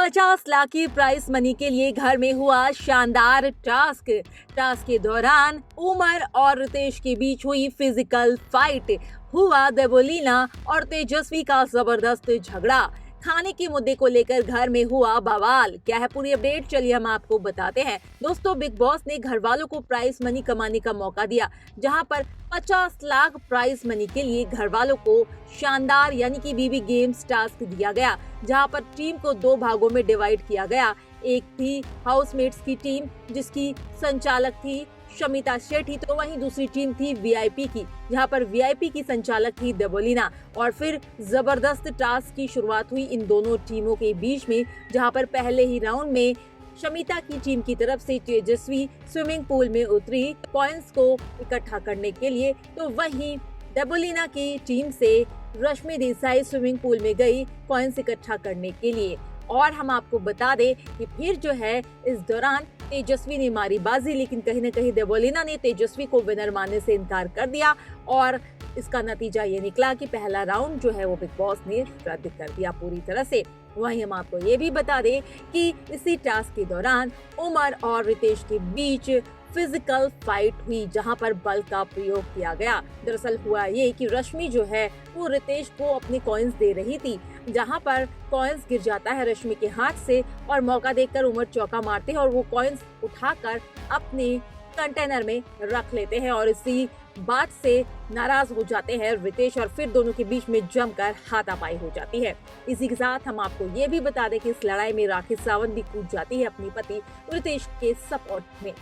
50 लाख की price money के लिए घर में हुआ शानदार टास्क के दौरान उमर और रितेश के बीच हुई फिजिकल फाइट, हुआ देवोलीना और तेजस्वी का जबरदस्त झगड़ा, खाने के मुद्दे को लेकर घर में हुआ बवाल। क्या है पूरी अपडेट, चलिए हम आपको बताते हैं। दोस्तों, बिग बॉस ने घर वालों को प्राइस मनी कमाने का मौका दिया, जहां पर 50 लाख प्राइस मनी के लिए घर वालों को शानदार यानी कि बीबी गेम्स टास्क दिया गया, जहां पर टीम को 2 भागों में डिवाइड किया गया। एक थी हाउसमेट्स की टीम, जिसकी संचालक थी शमिता शेट्टी, तो वहीं दूसरी टीम थी वीआईपी की, जहां पर वीआईपी की संचालक थी देवोलीना। और फिर जबरदस्त टास्क की शुरुआत हुई इन दोनों टीमों के बीच में, जहां पर पहले ही राउंड में शमिता की टीम की तरफ से तेजस्वी स्विमिंग पूल में उतरी कॉइन्स को इकट्ठा करने के लिए, तो वहीं देवोलीना की टीम से रश्मि देसाई स्विमिंग पूल में गई कॉइन्स इकट्ठा करने के लिए। और हम आपको बता दें कि फिर जो है इस दौरान तेजस्वी ने मारी बाजी, लेकिन कहीं न कहीं देवोलीना ने तेजस्वी को विनर मानने से इनकार कर दिया और इसका नतीजा ये निकला कि पहला राउंड जो है वो बिग बॉस ने रद्द कर दिया पूरी तरह से। वहीं हम आपको ये भी बता दें कि इसी टास्क के दौरान उमर और रितेश के बीच फिजिकल फाइट हुई, जहां पर बल का प्रयोग किया गया। दरअसल हुआ ये कि रश्मि जो है वो रितेश को अपने कॉइन्स दे रही थी, जहां पर कॉइन्स गिर जाता है रश्मि के हाथ से और मौका देखकर उमर चौका मारते हैं और वो कॉइन्स उठाकर अपने कंटेनर में रख लेते हैं और इसी बात से नाराज हो जाते हैं रितेश और फिर दोनों के बीच में जमकर हाथापाई हो जाती है। इसी के साथ हम आपको ये भी बता दें कि इस लड़ाई में राखी सावंत भी कूद जाती है अपने पति रितेश के सपोर्ट में।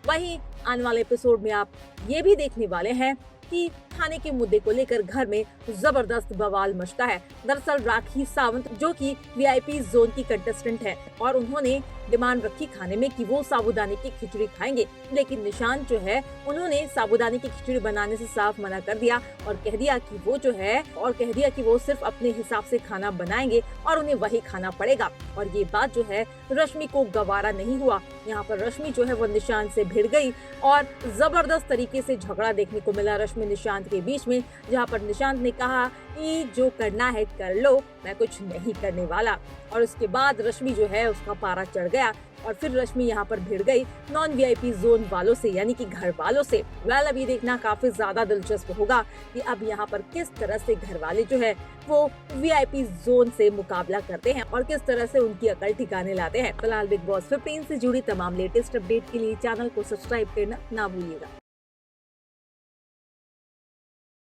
वहीं आने वाले एपिसोड में आप ये भी देखने वाले हैं कि खाने के मुद्दे को लेकर घर में जबरदस्त बवाल मचता है। दरअसल राखी सावंत, जो कि वीआईपी जोन की कंटेस्टेंट है, और उन्होंने डिमांड रखी खाने में कि वो साबूदाने की खिचड़ी खाएंगे, लेकिन निशांत जो है उन्होंने साबूदाने की खिचड़ी बनाने से साफ मना कर दिया और कह दिया कि वो सिर्फ अपने हिसाब से खाना बनाएंगे और उन्हें वही खाना पड़ेगा। और ये बात जो है रश्मि को गवारा नहीं हुआ। यहाँ पर रश्मि जो है वो निशांत से भिड़ गई और जबरदस्त तरीके से झगड़ा देखने को मिला रश्मि निशांत के बीच में, जहाँ पर निशांत ने कहा कि जो करना है कर लो, मैं कुछ नहीं करने वाला। और उसके बाद रश्मि जो है उसका पारा चढ़ गया और फिर रश्मि यहाँ पर भिड़ गई नॉन वीआईपी जोन वालों से, यानी कि घर वालों से। अब ये देखना काफी ज्यादा दिलचस्प होगा कि अब यहाँ पर किस तरह से घर वाले जो है वो वीआईपी जोन से मुकाबला करते हैं और किस तरह से उनकी अकल ठिकाने लाते हैं। फिलहाल बिग बॉस 15 से जुड़ी तमाम लेटेस्ट अपडेट के लिए चैनल को सब्सक्राइब करना ना भूलिएगा।